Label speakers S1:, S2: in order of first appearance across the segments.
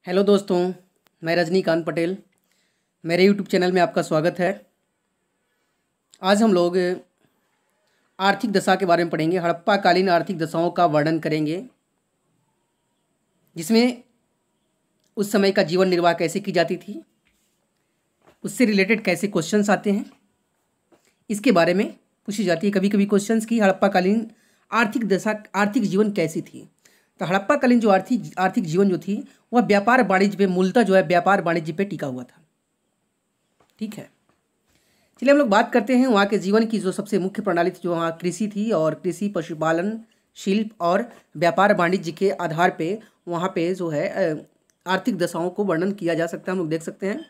S1: Hello दोस्तों, मैं रजनीकांत पटेल। मेरे यूट्यूब चैनल में आपका स्वागत है। आज हम लोग आर्थिक दशा के बारे में पढ़ेंगे। हड़प्पा कालीन आर्थिक दशाओं का वर्णन करेंगे, जिसमें उस समय का जीवन निर्वाह कैसे की जाती थी, उससे रिलेटेड कैसे क्वेश्चंस आते हैं, इसके बारे में पूछी जाती है कभी कभी क्वेश्चंस की हड़प्पा कालीन आर्थिक दशा, आर्थिक जीवन कैसी थी। तो हड़प्पा कालीन जो आर्थिक जीवन जो थी वह व्यापार वाणिज्य पे, मूलतः जो है व्यापार वाणिज्य पे टिका हुआ था। ठीक है, चलिए हम लोग बात करते हैं वहाँ के जीवन की। जो सबसे मुख्य प्रणाली थी जो वहाँ कृषि थी, और कृषि, पशुपालन, शिल्प और व्यापार वाणिज्य के आधार पे वहाँ पे जो है आर्थिक दशाओं को वर्णन किया जा सकता है। हम लोग देख सकते हैं।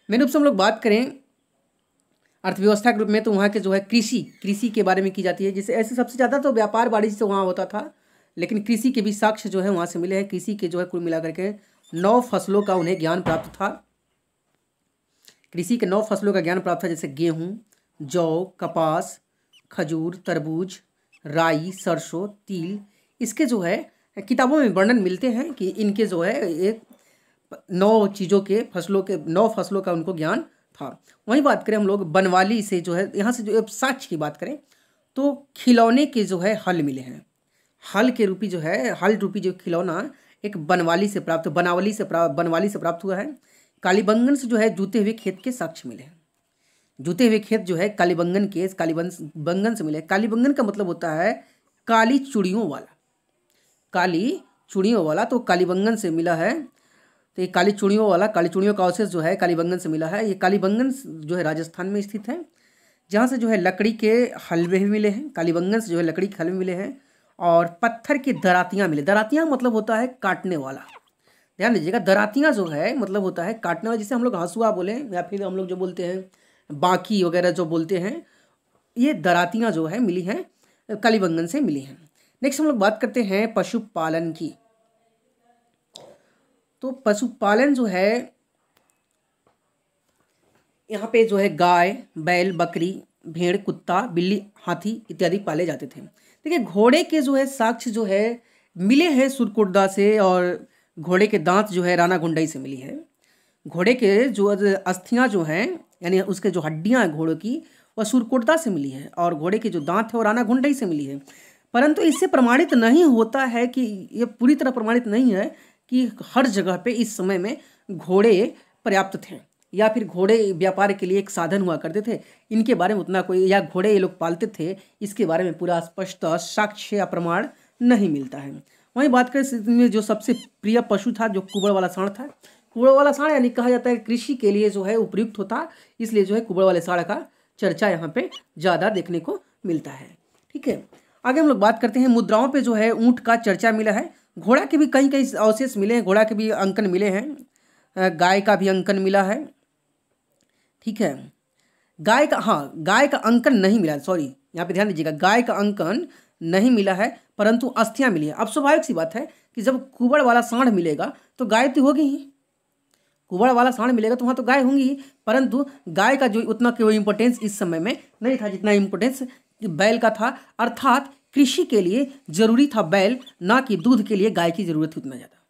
S1: मेन रूप से हम लोग बात करें अर्थव्यवस्था के रूप में, तो वहाँ के जो है कृषि के बारे में की जाती है। जैसे ऐसे सबसे ज़्यादा तो व्यापार वाणिज्य से वहाँ होता था, लेकिन कृषि के भी साक्ष्य जो है वहाँ से मिले हैं। कृषि के जो है कुल मिलाकर के 9 फसलों का उन्हें ज्ञान प्राप्त था। कृषि के 9 फसलों का ज्ञान प्राप्त था, जैसे गेहूँ, जौ, कपास, खजूर, तरबूज, राई, सरसों, तिल। इसके जो है किताबों में वर्णन मिलते हैं कि इनके जो है एक 9 फसलों का उनको ज्ञान था। वहीं बात करें हम लोग बनवाली से, जो है यहाँ से जो साक्ष्य की बात करें तो खिलौने के जो है हल मिले हैं। हल के रूपी जो है, हल रूपी जो खिलौना एक बनवाली से प्राप्त हुआ है। कालीबंगन से जो है जूते हुए खेत के साक्ष्य मिले हैं। जूते हुए खेत जो है कालीबंगन से मिले। कालीबंगन का मतलब होता है काली चूड़ियों वाला, काली चूड़ियों वाला, तो कालीबंगन से मिला है। तो ये काली चूड़ियों का अवशेष जो है कालीबंगन से मिला है। ये कालीबंगन जो है राजस्थान में स्थित है, जहाँ से जो है लकड़ी के हलवे भी मिले हैं। कालीबंगन से जो है लकड़ी के हलवे मिले हैं, और पत्थर की दरातियाँ मिले। दरातियाँ मतलब होता है काटने वाला। ध्यान दीजिएगा, दरातियाँ जो है मतलब होता है काटने वाला, जिसे हम लोग हंसुआ बोले, या फिर हम लोग जो बोलते हैं बाकी वगैरह जो बोलते हैं, ये दरातियाँ जो है मिली हैं, कालीबंगन से मिली हैं। नेक्स्ट हम लोग बात करते हैं पशुपालन की। तो पशुपालन जो है यहाँ पे जो है गाय, बैल, बकरी, भेड़, कुत्ता, बिल्ली, हाथी इत्यादि पाले जाते थे। देखिए, घोड़े के जो है साक्ष्य जो है मिले हैं सुरकुर्दा से, और घोड़े के दांत जो है रानागुंडई से मिली है। घोड़े के जो अस्थियां जो हैं, यानी उसके जो हड्डियां हैं घोड़े की, वह सुरकुर्दा से मिली है, और घोड़े के जो दांत है वो रानागुंडई से मिली है। परंतु इससे प्रमाणित नहीं होता है कि, ये पूरी तरह प्रमाणित नहीं है कि हर जगह पे इस समय में घोड़े पर्याप्त थे, या फिर घोड़े व्यापार के लिए एक साधन हुआ करते थे। इनके बारे में उतना कोई, या घोड़े ये लोग पालते थे, इसके बारे में पूरा स्पष्ट साक्ष्य या प्रमाण नहीं मिलता है। वहीं बात करें इनमें जो सबसे प्रिय पशु था, जो कुबड़ वाला सांड था। कुबड़ वाला सांड यानी कहा जाता है कृषि के लिए जो है उपयुक्त होता, इसलिए जो है कुबड़ वाले सांड का चर्चा यहाँ पे ज़्यादा देखने को मिलता है। ठीक है, आगे हम लोग बात करते हैं मुद्राओं पे जो है ऊँट का चर्चा मिला है। घोड़ा के भी कई कई अवशेष मिले हैं, घोड़ा के भी अंकन मिले हैं, गाय का भी अंकन मिला है। ठीक है, गाय का अंकन नहीं मिला, सॉरी, यहाँ पे ध्यान दीजिएगा, गाय का अंकन नहीं मिला है, परंतु अस्थियां मिली है। अब स्वाभाविक सी बात है कि जब कुबड़ वाला सांड मिलेगा तो गाय तो होगी ही। कुबड़ वाला सांड मिलेगा तो वहाँ तो गाय होंगी ही, परंतु गाय का जो उतना कोई इंपॉर्टेंस इस समय में नहीं था जितना इंपॉर्टेंस बैल का था। अर्थात कृषि के लिए जरूरी था बैल, ना कि दूध के लिए गाय की जरूरत थी उतना ज़्यादा।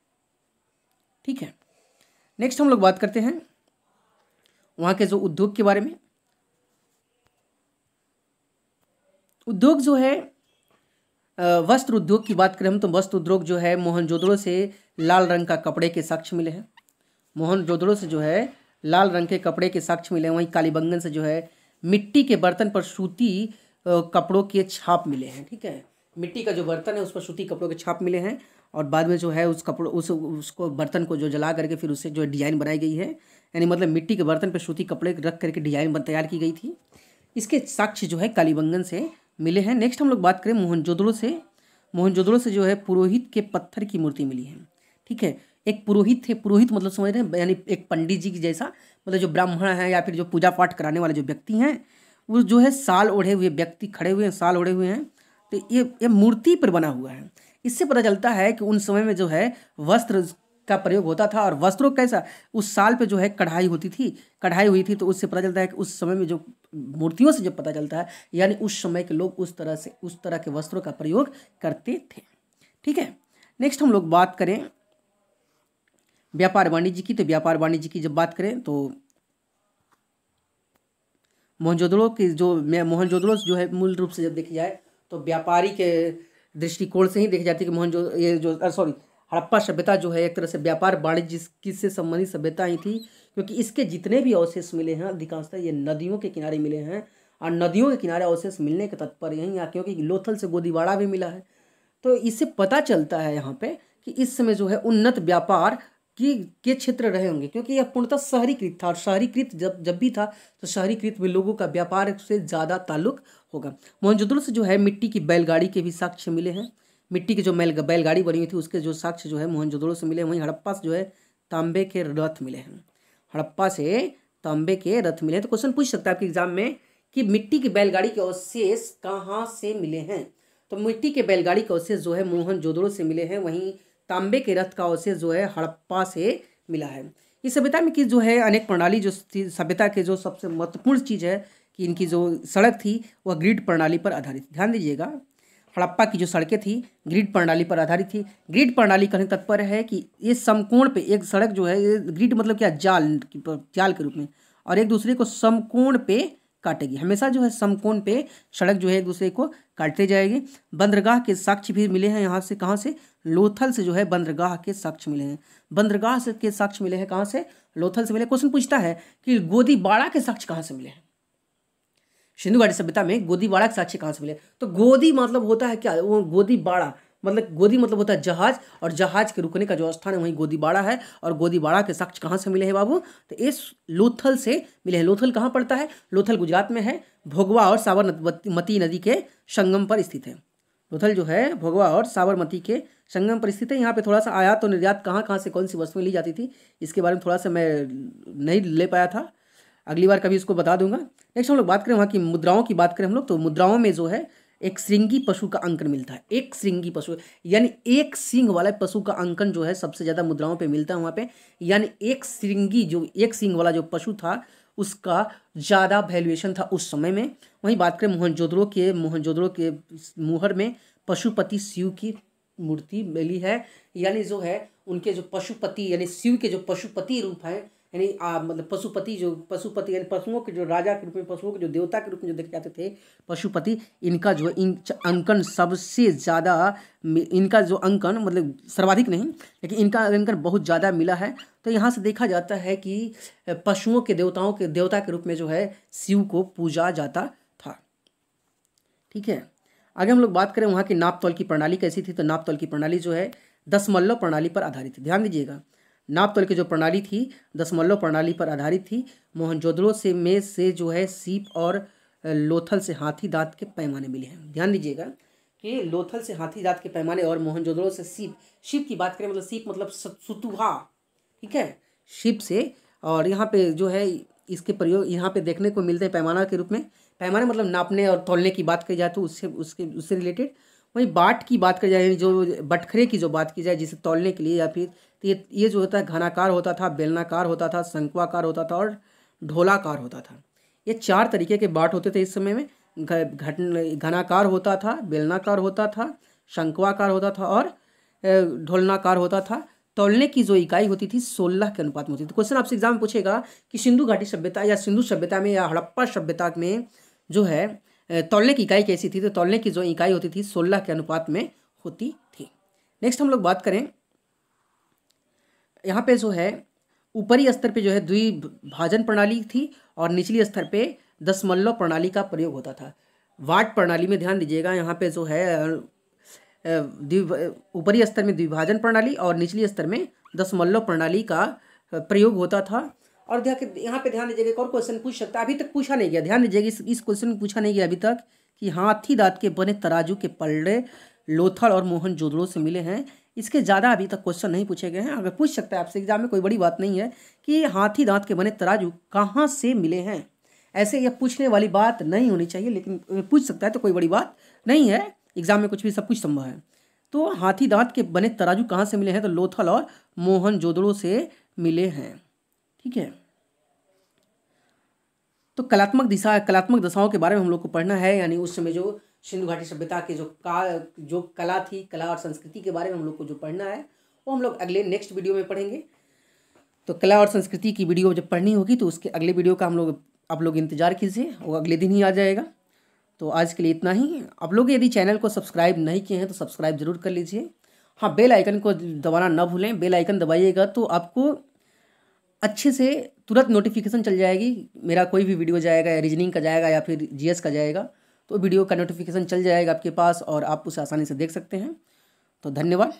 S1: ठीक है, नेक्स्ट हम लोग बात करते हैं वहाँ के जो उद्योग के बारे में। उद्योग जो है, वस्त्र उद्योग की बात करें हम, तो वस्त्र उद्योग जो है मोहनजोदड़ो से लाल रंग का कपड़े के साक्ष्य मिले हैं। मोहनजोदड़ो से जो है लाल रंग के कपड़े के साक्ष्य मिले हैं। वहीं कालीबंगन से जो है मिट्टी के बर्तन पर सूती कपड़ों के छाप मिले हैं। ठीक है, मिट्टी का जो बर्तन है उस पर सूती कपड़ों के छाप मिले हैं, और बाद में जो है उसको बर्तन को जो जला करके फिर उससे जो डिजाइन बनाई गई है, यानी मतलब मिट्टी के बर्तन पर सूती कपड़े रख करके डिजाइन तैयार की गई थी। इसके साक्ष्य जो है कालीबंगन से मिले हैं। नेक्स्ट हम लोग बात करें मोहनजोदड़ो से जो है पुरोहित के पत्थर की मूर्ति मिली है। ठीक है, एक पुरोहित थे, पुरोहित मतलब समझ रहे हैं, यानी एक पंडित जी की जैसा, मतलब जो ब्राह्मण है या फिर जो पूजा पाठ कराने वाले जो व्यक्ति हैं, वो जो है साल ओढ़े हुए व्यक्ति खड़े हुए हैं, साल ओढ़े हुए हैं। तो ये मूर्ति पर बना हुआ है। इससे पता चलता है कि उन समय में जो है वस्त्र का प्रयोग होता था, और वस्त्रों कैसा, उस साल पे जो है कढ़ाई हुई थी। तो उससे पता चलता है कि उस समय में जो मूर्तियों से जब पता चलता है, यानी उस समय के लोग उस तरह के वस्त्रों का प्रयोग करते थे। ठीक है, नेक्स्ट हम लोग बात करें व्यापार वाणिज्य की, तो व्यापार वाणिज्य की जब बात करें तो मोहनजोदड़ो की जो मोहनजोदड़ो जो है मूल रूप से जब देखी जाए तो व्यापारी के दृष्टिकोण से ही देखी जाती है कि ये जो सॉरी हड़प्पा सभ्यता जो है एक तरह से व्यापार वाणिज्य से संबंधित सभ्यता ही थी, क्योंकि इसके जितने भी अवशेष मिले हैं अधिकांशतः ये नदियों के किनारे मिले हैं। और नदियों के किनारे अवशेष मिलने का तात्पर्य यही है क्योंकि लोथल से गोदीवाड़ा भी मिला है। तो इससे पता चलता है यहाँ पे कि इस समय जो है उन्नत व्यापार के क्षेत्र रहे होंगे, क्योंकि यह पूर्णतः शहरीकृत था। और शहरीकृत जब भी था तो शहरीकृत में लोगों का व्यापार से ज़्यादा ताल्लुक होगा। मोहनजोदड़ो से जो है मिट्टी की बैलगाड़ी के भी साक्ष्य मिले हैं। मिट्टी की जो बैलगाड़ी बनी हुई थी उसके जो साक्ष्य जो है मोहनजोदड़ो से मिले। वहीं हड़प्पा से जो है तांबे के रथ मिले हैं। हड़प्पा से तांबे के रथ मिले हैं। तो क्वेश्चन पूछ सकता है आपके एग्जाम में कि मिट्टी की बैलगाड़ी के अवशेष कहाँ से मिले हैं। तो मिट्टी के बैलगाड़ी के अवशेष जो है मोहनजोदड़ो से मिले हैं। वहीं तांबे के रथ का अवशेष जो है हड़प्पा से मिला है। इस सभ्यता में की जो है अनेक प्रणाली जो सभ्यता के जो सबसे महत्वपूर्ण चीज़ है कि इनकी जो सड़क थी वह ग्रिड प्रणाली पर आधारित। ध्यान दीजिएगा, हड़प्पा की जो सड़कें थी ग्रिड प्रणाली पर आधारित थी। ग्रिड प्रणाली का तात्पर्य है कि ये समकोण पे एक सड़क जो है, ग्रिड मतलब क्या, जाल के रूप में, और एक दूसरे को समकोण पे काटेगी। हमेशा जो है समकोण पे सड़क जो है एक दूसरे को काटते जाएगी। बंदरगाह के साक्ष्य भी मिले हैं। यहाँ से कहाँ से, लोथल से जो है बंदरगाह के साक्ष्य मिले हैं। बंदरगाह से के साक्ष्य मिले हैं कहाँ से, लोथल से मिले। क्वेश्चन पूछता है कि गोदीवाड़ा के साक्ष्य कहाँ से मिले हैं। सिंधु घाटी सभ्यता में गोदीवाड़ा के साक्ष्य कहाँ से मिले। तो गोदी मतलब होता है क्या, वो गोदीवाड़ा मतलब गोदी मतलब होता है जहाज, और जहाज के रुकने का जो स्थान है वहीं गोदीवाड़ा है। और गोदीवाड़ा के साक्ष्य कहाँ से मिले हैं बाबू, तो इस लोथल से मिले हैं। लोथल कहाँ पड़ता है, लोथल गुजरात में है। भोगवा और साबरमती नदी के संगम पर स्थित है। लोथल जो है भोगवा और साबरमती के संगम पर स्थित है। यहाँ पे थोड़ा सा आयात और निर्यात कहाँ कहाँ से कौन सी वस्तुएं ली जाती थी इसके बारे में थोड़ा सा मैं नहीं ले पाया था, अगली बार कभी इसको बता दूंगा। नेक्स्ट हम लोग बात करें वहाँ की मुद्राओं की बात करें हम लोग, तो मुद्राओं में जो है एक श्रृंगी पशु का अंकन मिलता है। एक श्रृंगी पशु यानी एक सींग वाला पशु का अंकन जो है सबसे ज़्यादा मुद्राओं पे मिलता है वहाँ पे। यानी एक श्रृंगी जो एक सींग वाला जो पशु था उसका ज़्यादा वैल्यूएशन था उस समय में। वहीं बात करें मोहनजोदड़ो के मुहर में पशुपति शिव की मूर्ति मिली है। यानी जो है उनके जो पशुपति यानी शिव के जो पशुपति रूप है, यानी मतलब पशुपति यानी पशुओं के जो राजा के रूप में, पशुओं के जो देवता के रूप में जो देखे जाते थे पशुपति, इनका जो इन अंकन सबसे ज़्यादा, इनका जो अंकन मतलब सर्वाधिक नहीं लेकिन इनका अंकन बहुत ज़्यादा मिला है। तो यहाँ से देखा जाता है कि पशुओं के देवता के रूप में जो है शिव को पूजा जाता था। ठीक है, आगे हम लोग बात करें वहाँ की नाप तौल की प्रणाली कैसी थी। तो नाप तौल की प्रणाली जो है दशमलव प्रणाली पर आधारित थी। ध्यान दीजिएगा, नाप तौल की जो प्रणाली थी दशमलव प्रणाली पर आधारित थी। मोहनजोदड़ो से जो है सीप और लोथल से हाथी दांत के पैमाने मिले हैं। ध्यान दीजिएगा कि लोथल से हाथी दांत के पैमाने और मोहनजोदड़ो से सीप की बात करें मतलब सीप मतलब सुतुहा, ठीक है, सीप से। और यहाँ पे जो है इसके प्रयोग यहाँ पे देखने को मिलते हैं पैमाना के रूप में। पैमाने मतलब नापने और तौलने की बात करी जाए तो उससे रिलेटेड। वहीं बाट की बात करी जाए, जो बटखरे की जो बात की जाए जिसे तौलने के लिए, या फिर तो ये जो होता है घनाकार होता था, बेलनाकार होता था, शंक्वाकार होता था और ढोलाकार होता था। ये चार तरीके के बाट होते थे इस समय में। घनाकार होता था, बेलनाकार होता था, शंक्वाकार होता था और ढोलनाकार होता था। तौलने की जो इकाई होती थी 16 के अनुपात में होती थी। क्वेश्चन आपसे एग्जाम में पूछेगा कि सिंधु घाटी सभ्यता या सिंधु सभ्यता में या हड़प्पा सभ्यता में जो है तौलने की इकाई कैसी थी। तो तौलने की जो इकाई होती थी 16 के अनुपात में होती थी। नेक्स्ट हम लोग बात करें यहाँ पे जो है ऊपरी स्तर पे जो है द्विभाजन प्रणाली थी और निचली स्तर पे दशमलव प्रणाली का प्रयोग होता था। वाट प्रणाली में ध्यान दीजिएगा, यहाँ पे जो है ऊपरी स्तर में द्विभाजन प्रणाली और निचली स्तर में दशमलव प्रणाली का प्रयोग होता था। और यहाँ पे ध्यान दीजिएगा, एक और क्वेश्चन पूछ सकता है, अभी तक पूछा नहीं गया। ध्यान दीजिएगा, इस क्वेश्चन में पूछा नहीं गया अभी तक कि हाथी दांत के बने तराजू के पलड़े लोथल और मोहनजोदड़ो से मिले हैं। इसके ज़्यादा अभी तक क्वेश्चन नहीं पूछे गए हैं। अगर पूछ सकता है आपसे एग्जाम में, कोई बड़ी बात नहीं है कि हाथी दांत के बने तराजू कहाँ से मिले हैं। ऐसे यह पूछने वाली बात नहीं होनी चाहिए, लेकिन पूछ सकता है तो कोई बड़ी बात नहीं है। एग्जाम में कुछ भी सब कुछ संभव है। तो हाथी दांत के बने तराजू कहाँ से मिले हैं, तो लोथल और मोहनजोदड़ो से मिले हैं। ठीक है, तो कलात्मक दशाओं के बारे में हम लोग को पढ़ना है। यानी उस समय जो सिंधु घाटी सभ्यता के जो कला थी, कला और संस्कृति के बारे में हम लोग को जो पढ़ना है वो हम लोग अगले नेक्स्ट वीडियो में पढ़ेंगे। तो कला और संस्कृति की वीडियो जब पढ़नी होगी तो उसके अगले वीडियो का आप लोग इंतज़ार कीजिए, वो अगले दिन ही आ जाएगा। तो आज के लिए इतना ही। आप लोग यदि चैनल को सब्सक्राइब नहीं किए हैं तो सब्सक्राइब जरूर कर लीजिए। हाँ, बेल आइकन को दबाना ना भूलें। बेल आइकन दबाइएगा तो आपको अच्छे से तुरंत नोटिफिकेशन चल जाएगी। मेरा कोई भी वीडियो जाएगा, या रीजनिंग का जाएगा या फिर जीएस का जाएगा, तो वीडियो का नोटिफिकेशन चल जाएगा आपके पास और आप उसे आसानी से देख सकते हैं। तो धन्यवाद।